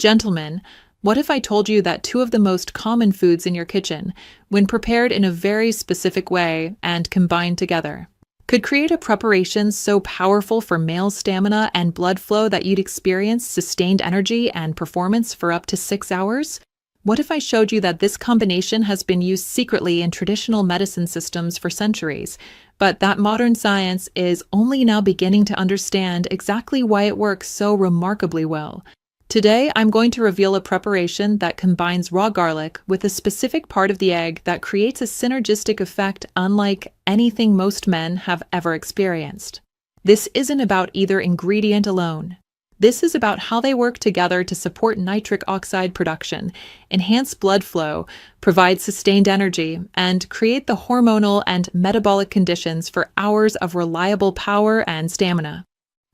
Gentlemen, what if I told you that two of the most common foods in your kitchen, when prepared in a very specific way and combined together, could create a preparation so powerful for male stamina and blood flow that you'd experience sustained energy and performance for up to 6 hours? What if I showed you that this combination has been used secretly in traditional medicine systems for centuries, but that modern science is only now beginning to understand exactly why it works so remarkably well? Today, I'm going to reveal a preparation that combines raw garlic with a specific part of the egg that creates a synergistic effect unlike anything most men have ever experienced. This isn't about either ingredient alone. This is about how they work together to support nitric oxide production, enhance blood flow, provide sustained energy, and create the hormonal and metabolic conditions for hours of reliable power and stamina.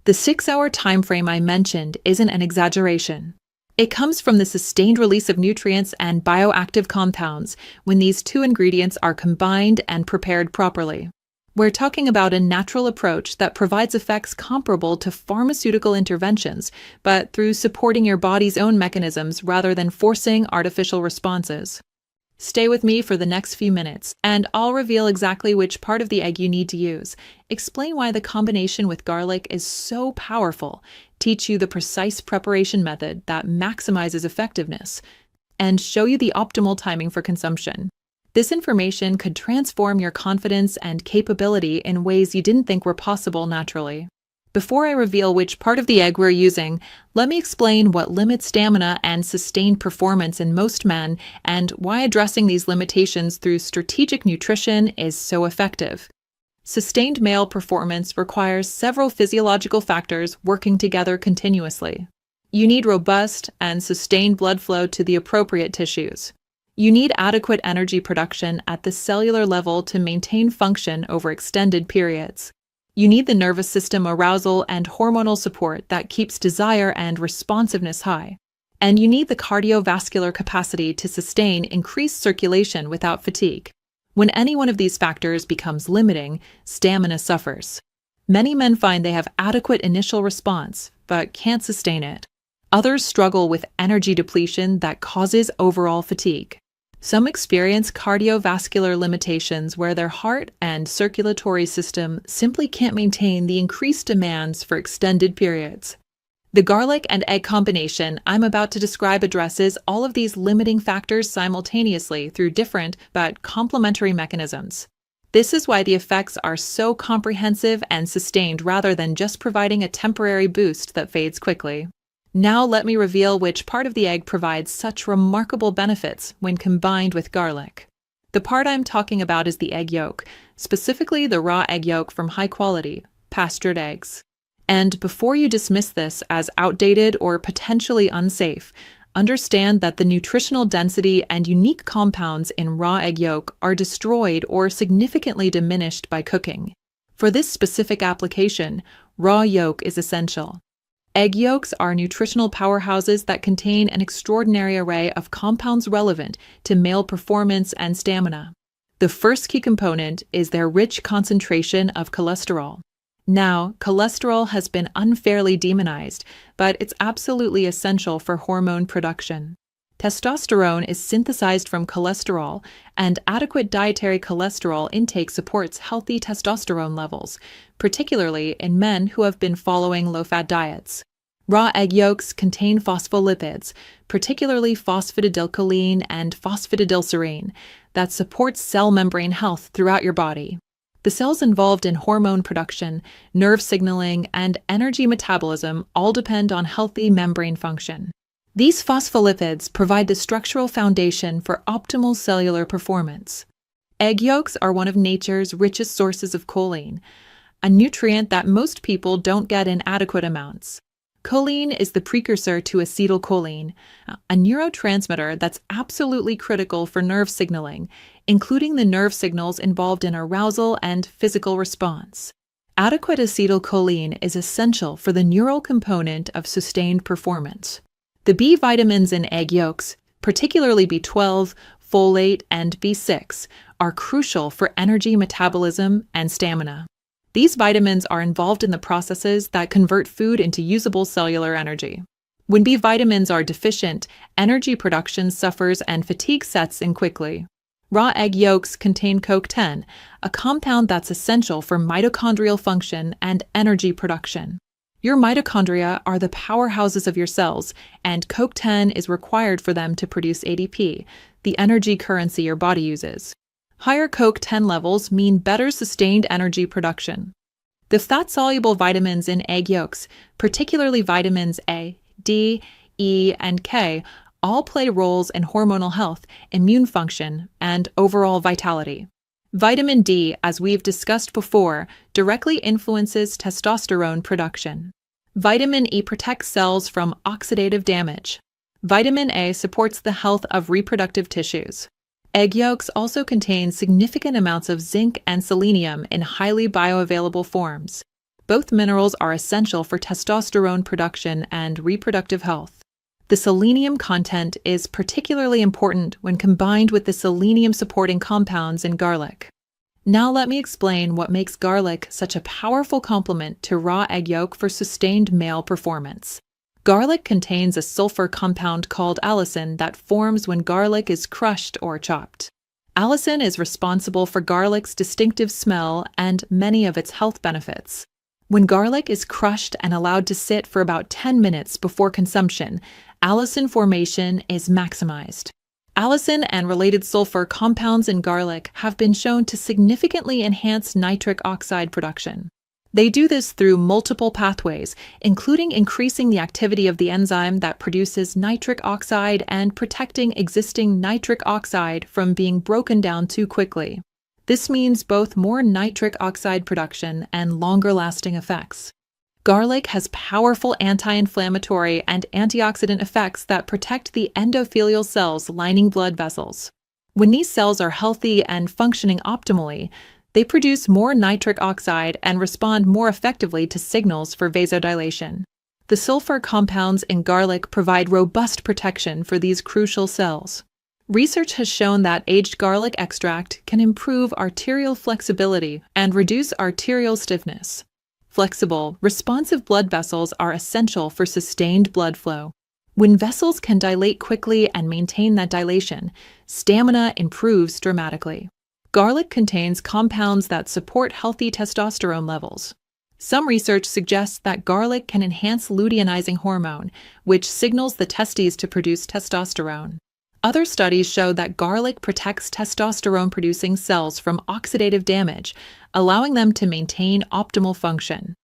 The 6-hour time frame I mentioned isn't an exaggeration. It comes from the sustained release of nutrients and bioactive compounds when these two ingredients are combined and prepared properly. We're talking about a natural approach that provides effects comparable to pharmaceutical interventions, but through supporting your body's own mechanisms rather than forcing artificial responses. Stay with me for the next few minutes, and I'll reveal exactly which part of the egg you need to use, explain why the combination with garlic is so powerful, teach you the precise preparation method that maximizes effectiveness, and show you the optimal timing for consumption. This information could transform your confidence and capability in ways you didn't think were possible naturally. Before I reveal which part of the egg we're using, let me explain what limits stamina and sustained performance in most men and why addressing these limitations through strategic nutrition is so effective. Sustained male performance requires several physiological factors working together continuously. You need robust and sustained blood flow to the appropriate tissues. You need adequate energy production at the cellular level to maintain function over extended periods. You need the nervous system arousal and hormonal support that keeps desire and responsiveness high. And you need the cardiovascular capacity to sustain increased circulation without fatigue. When any one of these factors becomes limiting, stamina suffers. Many men find they have adequate initial response, but can't sustain it. Others struggle with energy depletion that causes overall fatigue. Some experience cardiovascular limitations where their heart and circulatory system simply can't maintain the increased demands for extended periods. The garlic and egg combination I'm about to describe addresses all of these limiting factors simultaneously through different but complementary mechanisms. This is why the effects are so comprehensive and sustained rather than just providing a temporary boost that fades quickly. Now let me reveal which part of the egg provides such remarkable benefits when combined with garlic. The part I'm talking about is the egg yolk, specifically the raw egg yolk from high-quality, pastured eggs. And before you dismiss this as outdated or potentially unsafe, understand that the nutritional density and unique compounds in raw egg yolk are destroyed or significantly diminished by cooking. For this specific application, raw yolk is essential. Egg yolks are nutritional powerhouses that contain an extraordinary array of compounds relevant to male performance and stamina. The first key component is their rich concentration of cholesterol. Now, cholesterol has been unfairly demonized, but it's absolutely essential for hormone production. Testosterone is synthesized from cholesterol, and adequate dietary cholesterol intake supports healthy testosterone levels, particularly in men who have been following low-fat diets. Raw egg yolks contain phospholipids, particularly phosphatidylcholine and phosphatidylserine, that supports cell membrane health throughout your body. The cells involved in hormone production, nerve signaling, and energy metabolism all depend on healthy membrane function. These phospholipids provide the structural foundation for optimal cellular performance. Egg yolks are one of nature's richest sources of choline, a nutrient that most people don't get in adequate amounts. Choline is the precursor to acetylcholine, a neurotransmitter that's absolutely critical for nerve signaling, including the nerve signals involved in arousal and physical response. Adequate acetylcholine is essential for the neural component of sustained performance. The B vitamins in egg yolks, particularly B12, folate, and B6, are crucial for energy metabolism and stamina. These vitamins are involved in the processes that convert food into usable cellular energy. When B vitamins are deficient, energy production suffers and fatigue sets in quickly. Raw egg yolks contain CoQ10, a compound that's essential for mitochondrial function and energy production. Your mitochondria are the powerhouses of your cells, and CoQ10 is required for them to produce ADP, the energy currency your body uses. Higher CoQ10 levels mean better sustained energy production. The fat-soluble vitamins in egg yolks, particularly vitamins A, D, E, and K, all play roles in hormonal health, immune function, and overall vitality. Vitamin D, as we've discussed before, directly influences testosterone production. Vitamin E protects cells from oxidative damage. Vitamin A supports the health of reproductive tissues. Egg yolks also contain significant amounts of zinc and selenium in highly bioavailable forms. Both minerals are essential for testosterone production and reproductive health. The selenium content is particularly important when combined with the selenium-supporting compounds in garlic. Now let me explain what makes garlic such a powerful complement to raw egg yolk for sustained male performance. Garlic contains a sulfur compound called allicin that forms when garlic is crushed or chopped. Allicin is responsible for garlic's distinctive smell and many of its health benefits. When garlic is crushed and allowed to sit for about 10 minutes before consumption, allicin formation is maximized. Allicin and related sulfur compounds in garlic have been shown to significantly enhance nitric oxide production. They do this through multiple pathways, including increasing the activity of the enzyme that produces nitric oxide and protecting existing nitric oxide from being broken down too quickly. This means both more nitric oxide production and longer-lasting effects. Garlic has powerful anti-inflammatory and antioxidant effects that protect the endothelial cells lining blood vessels. When these cells are healthy and functioning optimally, they produce more nitric oxide and respond more effectively to signals for vasodilation. The sulfur compounds in garlic provide robust protection for these crucial cells. Research has shown that aged garlic extract can improve arterial flexibility and reduce arterial stiffness. Flexible, responsive blood vessels are essential for sustained blood flow. When vessels can dilate quickly and maintain that dilation, stamina improves dramatically. Garlic contains compounds that support healthy testosterone levels. Some research suggests that garlic can enhance luteinizing hormone, which signals the testes to produce testosterone. Other studies show that garlic protects testosterone-producing cells from oxidative damage, allowing them to maintain optimal function.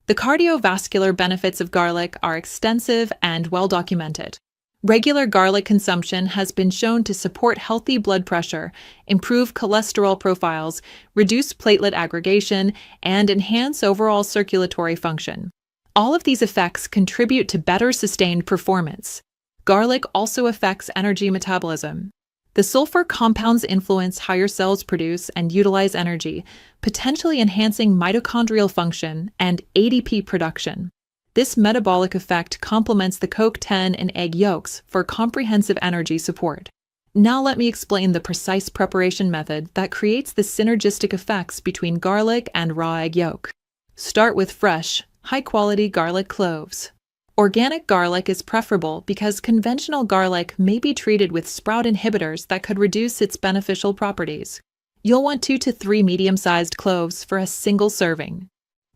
The cardiovascular benefits of garlic are extensive and well documented. Regular garlic consumption has been shown to support healthy blood pressure, improve cholesterol profiles, reduce platelet aggregation, and enhance overall circulatory function. All of these effects contribute to better sustained performance. Garlic also affects energy metabolism. The sulfur compounds influence how your cells produce and utilize energy, potentially enhancing mitochondrial function and ADP production. This metabolic effect complements the CoQ10 in egg yolks for comprehensive energy support. Now let me explain the precise preparation method that creates the synergistic effects between garlic and raw egg yolk. Start with fresh, high-quality garlic cloves. Organic garlic is preferable because conventional garlic may be treated with sprout inhibitors that could reduce its beneficial properties. You'll want 2 to 3 medium-sized cloves for a single serving.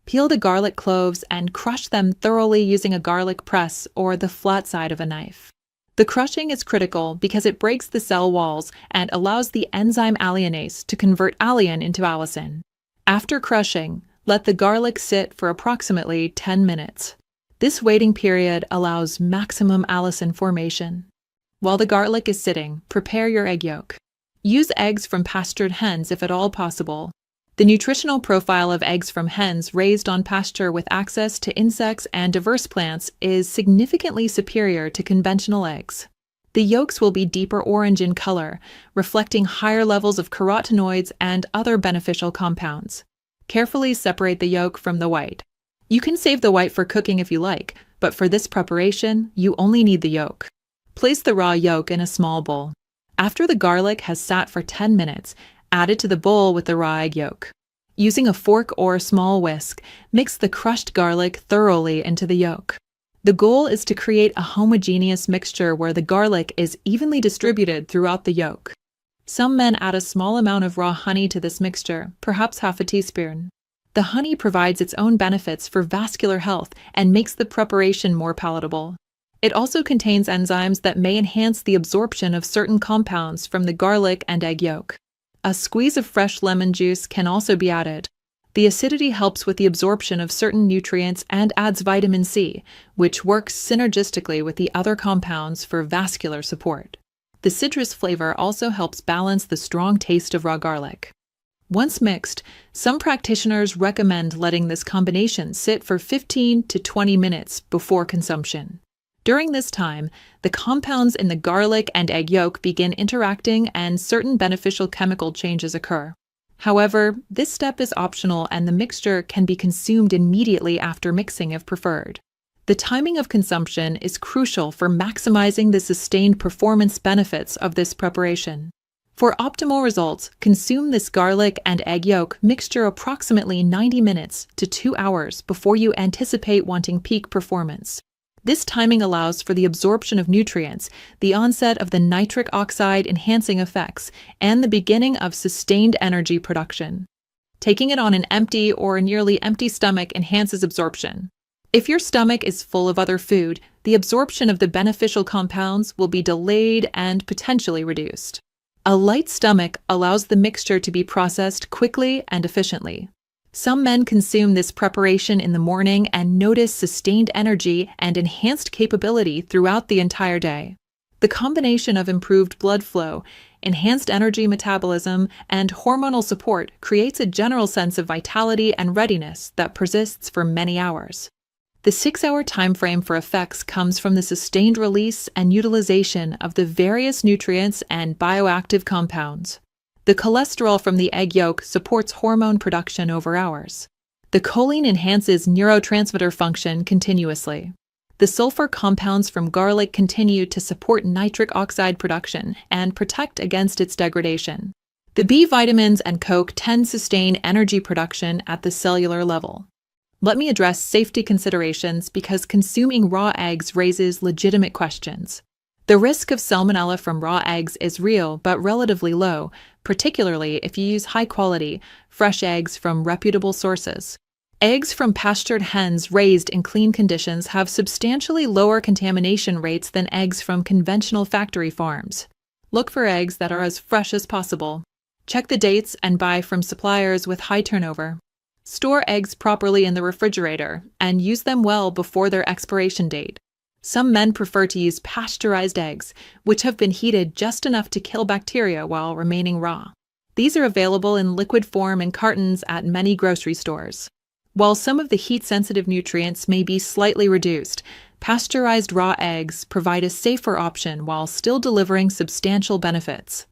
Peel the garlic cloves and crush them thoroughly using a garlic press or the flat side of a knife. The crushing is critical because it breaks the cell walls and allows the enzyme alliinase to convert allicin into allicin. After crushing, let the garlic sit for approximately 10 minutes. This waiting period allows maximum allicin formation. While the garlic is sitting, prepare your egg yolk. Use eggs from pastured hens if at all possible. The nutritional profile of eggs from hens raised on pasture with access to insects and diverse plants is significantly superior to conventional eggs. The yolks will be deeper orange in color, reflecting higher levels of carotenoids and other beneficial compounds. Carefully separate the yolk from the white. You can save the white for cooking if you like, but for this preparation, you only need the yolk. Place the raw yolk in a small bowl. After the garlic has sat for 10 minutes, add it to the bowl with the raw egg yolk. Using a fork or small whisk, mix the crushed garlic thoroughly into the yolk. The goal is to create a homogeneous mixture where the garlic is evenly distributed throughout the yolk. Some men add a small amount of raw honey to this mixture, perhaps half a teaspoon. The honey provides its own benefits for vascular health and makes the preparation more palatable. It also contains enzymes that may enhance the absorption of certain compounds from the garlic and egg yolk. A squeeze of fresh lemon juice can also be added. The acidity helps with the absorption of certain nutrients and adds vitamin C, which works synergistically with the other compounds for vascular support. The citrus flavor also helps balance the strong taste of raw garlic. Once mixed, some practitioners recommend letting this combination sit for 15 to 20 minutes before consumption. During this time, the compounds in the garlic and egg yolk begin interacting and certain beneficial chemical changes occur. However, this step is optional and the mixture can be consumed immediately after mixing if preferred. The timing of consumption is crucial for maximizing the sustained performance benefits of this preparation. For optimal results, consume this garlic and egg yolk mixture approximately 90 minutes to 2 hours before you anticipate wanting peak performance. This timing allows for the absorption of nutrients, the onset of the nitric oxide enhancing effects, and the beginning of sustained energy production. Taking it on an empty or nearly empty stomach enhances absorption. If your stomach is full of other food, the absorption of the beneficial compounds will be delayed and potentially reduced. A light stomach allows the mixture to be processed quickly and efficiently. Some men consume this preparation in the morning and notice sustained energy and enhanced capability throughout the entire day. The combination of improved blood flow, enhanced energy metabolism, and hormonal support creates a general sense of vitality and readiness that persists for many hours. The 6-hour time frame for effects comes from the sustained release and utilization of the various nutrients and bioactive compounds. The cholesterol from the egg yolk supports hormone production over hours. The choline enhances neurotransmitter function continuously. The sulfur compounds from garlic continue to support nitric oxide production and protect against its degradation. The B vitamins and coke tend to sustain energy production at the cellular level. Let me address safety considerations because consuming raw eggs raises legitimate questions. The risk of salmonella from raw eggs is real but relatively low, particularly if you use high-quality, fresh eggs from reputable sources. Eggs from pastured hens raised in clean conditions have substantially lower contamination rates than eggs from conventional factory farms. Look for eggs that are as fresh as possible. Check the dates and buy from suppliers with high turnover. Store eggs properly in the refrigerator and use them well before their expiration date. Some men prefer to use pasteurized eggs, which have been heated just enough to kill bacteria while remaining raw. These are available in liquid form in cartons at many grocery stores. While some of the heat-sensitive nutrients may be slightly reduced, pasteurized raw eggs provide a safer option while still delivering substantial benefits.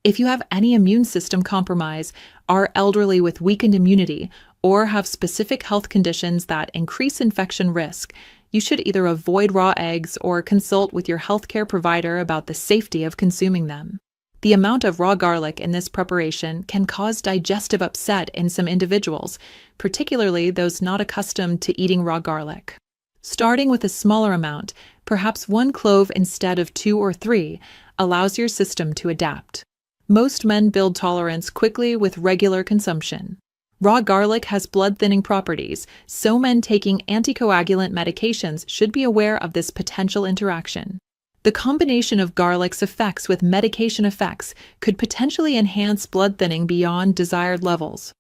If you have any immune system compromise, are elderly with weakened immunity, or have specific health conditions that increase infection risk, you should either avoid raw eggs or consult with your healthcare provider about the safety of consuming them. The amount of raw garlic in this preparation can cause digestive upset in some individuals, particularly those not accustomed to eating raw garlic. Starting with a smaller amount, perhaps 1 clove instead of 2 or 3, allows your system to adapt. Most men build tolerance quickly with regular consumption. Raw garlic has blood-thinning properties, so men taking anticoagulant medications should be aware of this potential interaction. The combination of garlic's effects with medication effects could potentially enhance blood thinning beyond desired levels.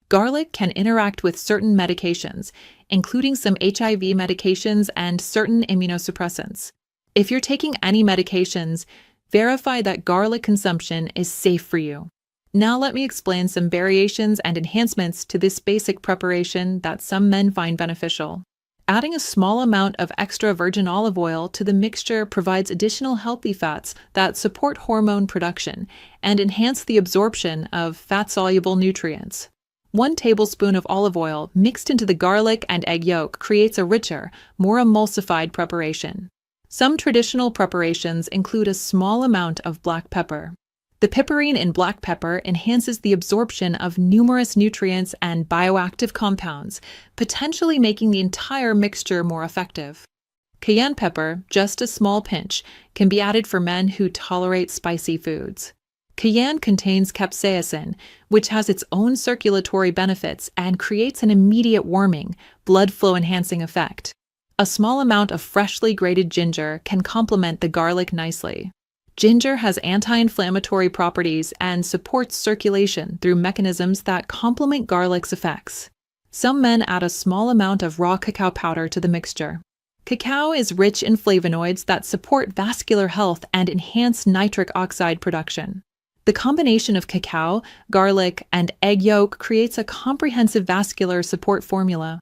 Garlic can interact with certain medications, including some HIV medications and certain immunosuppressants. If you're taking any medications, verify that garlic consumption is safe for you. Now let me explain some variations and enhancements to this basic preparation that some men find beneficial. Adding a small amount of extra virgin olive oil to the mixture provides additional healthy fats that support hormone production and enhance the absorption of fat-soluble nutrients. 1 tablespoon of olive oil mixed into the garlic and egg yolk creates a richer, more emulsified preparation. Some traditional preparations include a small amount of black pepper. The piperine in black pepper enhances the absorption of numerous nutrients and bioactive compounds, potentially making the entire mixture more effective. Cayenne pepper, just a small pinch, can be added for men who tolerate spicy foods. Cayenne contains capsaicin, which has its own circulatory benefits and creates an immediate warming, blood flow enhancing effect. A small amount of freshly grated ginger can complement the garlic nicely. Ginger has anti-inflammatory properties and supports circulation through mechanisms that complement garlic's effects. Some men add a small amount of raw cacao powder to the mixture. Cacao is rich in flavonoids that support vascular health and enhance nitric oxide production. The combination of cacao, garlic, and egg yolk creates a comprehensive vascular support formula.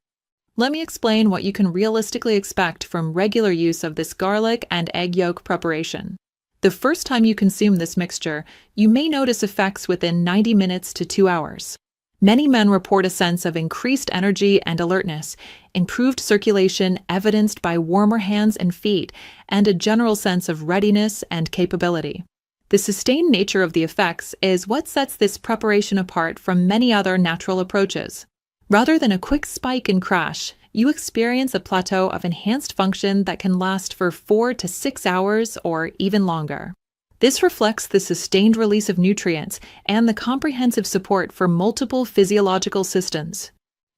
Let me explain what you can realistically expect from regular use of this garlic and egg yolk preparation. The first time you consume this mixture, you may notice effects within 90 minutes to 2 hours. Many men report a sense of increased energy and alertness, improved circulation evidenced by warmer hands and feet, and a general sense of readiness and capability. The sustained nature of the effects is what sets this preparation apart from many other natural approaches. Rather than a quick spike and crash, you experience a plateau of enhanced function that can last for 4 to 6 hours or even longer. This reflects the sustained release of nutrients and the comprehensive support for multiple physiological systems.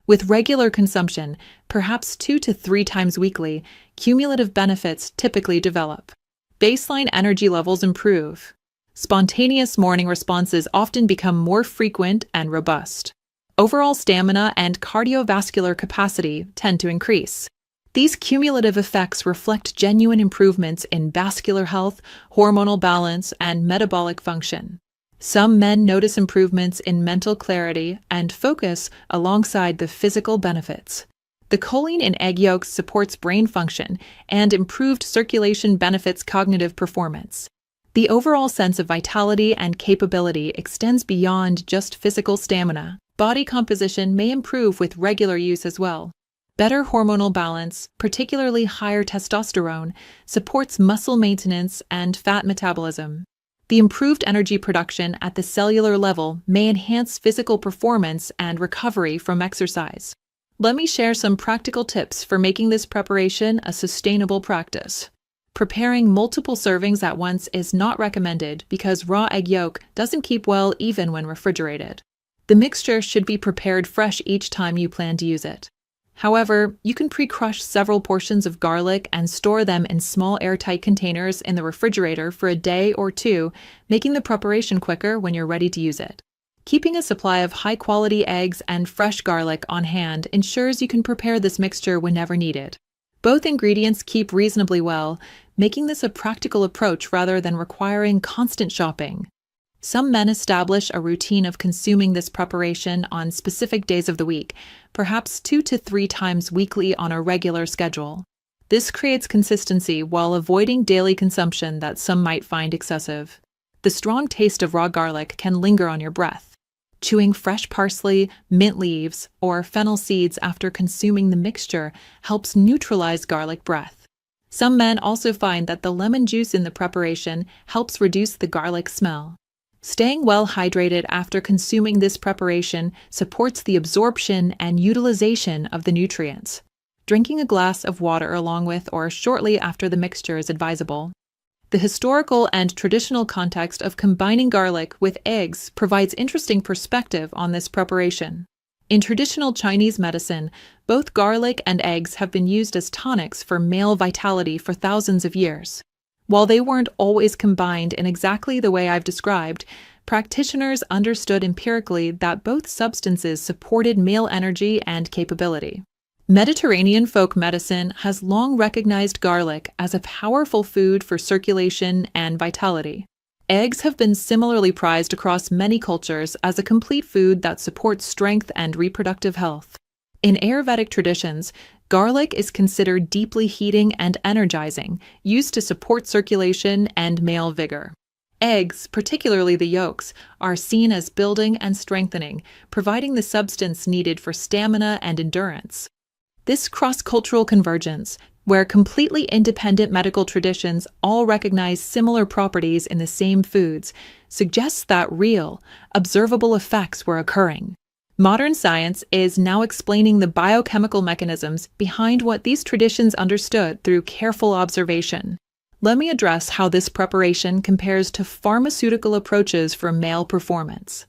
With regular consumption, perhaps 2 to 3 times weekly, cumulative benefits typically develop. Baseline energy levels improve. Spontaneous morning responses often become more frequent and robust. Overall stamina and cardiovascular capacity tend to increase. These cumulative effects reflect genuine improvements in vascular health, hormonal balance, and metabolic function. Some men notice improvements in mental clarity and focus alongside the physical benefits. The choline in egg yolks supports brain function, and improved circulation benefits cognitive performance. The overall sense of vitality and capability extends beyond just physical stamina. Body composition may improve with regular use as well. Better hormonal balance, particularly higher testosterone, supports muscle maintenance and fat metabolism. The improved energy production at the cellular level may enhance physical performance and recovery from exercise. Let me share some practical tips for making this preparation a sustainable practice. Preparing multiple servings at once is not recommended because raw egg yolk doesn't keep well even when refrigerated. The mixture should be prepared fresh each time you plan to use it. However, you can pre-crush several portions of garlic and store them in small airtight containers in the refrigerator for a day or two, making the preparation quicker when you're ready to use it. Keeping a supply of high-quality eggs and fresh garlic on hand ensures you can prepare this mixture whenever needed. Both ingredients keep reasonably well, making this a practical approach rather than requiring constant shopping. Some men establish a routine of consuming this preparation on specific days of the week, perhaps 2 to 3 times weekly on a regular schedule. This creates consistency while avoiding daily consumption that some might find excessive. The strong taste of raw garlic can linger on your breath. Chewing fresh parsley, mint leaves, or fennel seeds after consuming the mixture helps neutralize garlic breath. Some men also find that the lemon juice in the preparation helps reduce the garlic smell. Staying well hydrated after consuming this preparation supports the absorption and utilization of the nutrients. Drinking a glass of water along with or shortly after the mixture is advisable. The historical and traditional context of combining garlic with eggs provides interesting perspective on this preparation. In traditional Chinese medicine, both garlic and eggs have been used as tonics for male vitality for thousands of years. While they weren't always combined in exactly the way I've described, practitioners understood empirically that both substances supported male energy and capability. Mediterranean folk medicine has long recognized garlic as a powerful food for circulation and vitality. Eggs have been similarly prized across many cultures as a complete food that supports strength and reproductive health. In Ayurvedic traditions, garlic is considered deeply heating and energizing, used to support circulation and male vigor. Eggs, particularly the yolks, are seen as building and strengthening, providing the substance needed for stamina and endurance. This cross-cultural convergence, where completely independent medical traditions all recognize similar properties in the same foods, suggests that real, observable effects were occurring. Modern science is now explaining the biochemical mechanisms behind what these traditions understood through careful observation. Let me address how this preparation compares to pharmaceutical approaches for male performance.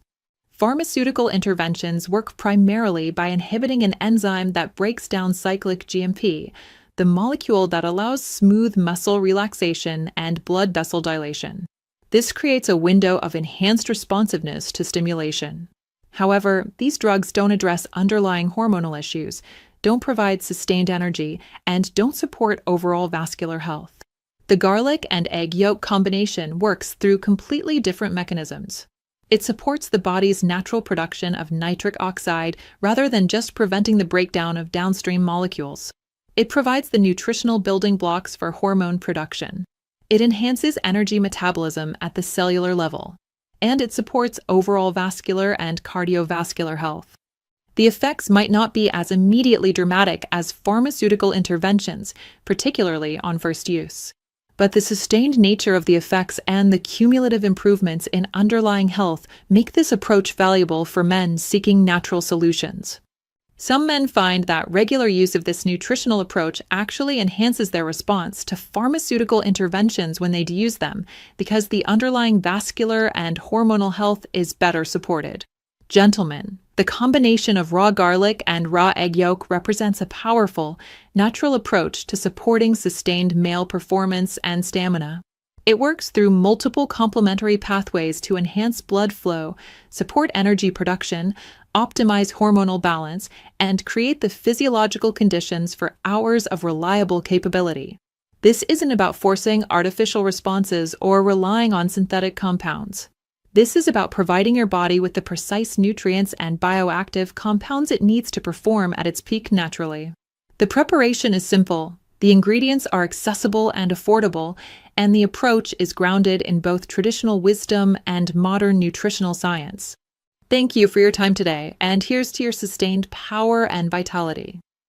Pharmaceutical interventions work primarily by inhibiting an enzyme that breaks down cyclic GMP, the molecule that allows smooth muscle relaxation and blood vessel dilation. This creates a window of enhanced responsiveness to stimulation. However, these drugs don't address underlying hormonal issues, don't provide sustained energy, and don't support overall vascular health. The garlic and egg yolk combination works through completely different mechanisms. It supports the body's natural production of nitric oxide rather than just preventing the breakdown of downstream molecules. It provides the nutritional building blocks for hormone production. It enhances energy metabolism at the cellular level, and it supports overall vascular and cardiovascular health. The effects might not be as immediately dramatic as pharmaceutical interventions, particularly on first use. But the sustained nature of the effects and the cumulative improvements in underlying health make this approach valuable for men seeking natural solutions. Some men find that regular use of this nutritional approach actually enhances their response to pharmaceutical interventions when they use them, because the underlying vascular and hormonal health is better supported. Gentlemen, the combination of raw garlic and raw egg yolk represents a powerful, natural approach to supporting sustained male performance and stamina. It works through multiple complementary pathways to enhance blood flow, support energy production, optimize hormonal balance, and create the physiological conditions for hours of reliable capability. This isn't about forcing artificial responses or relying on synthetic compounds. This is about providing your body with the precise nutrients and bioactive compounds it needs to perform at its peak naturally. The preparation is simple, the ingredients are accessible and affordable, and the approach is grounded in both traditional wisdom and modern nutritional science. Thank you for your time today, and here's to your sustained power and vitality.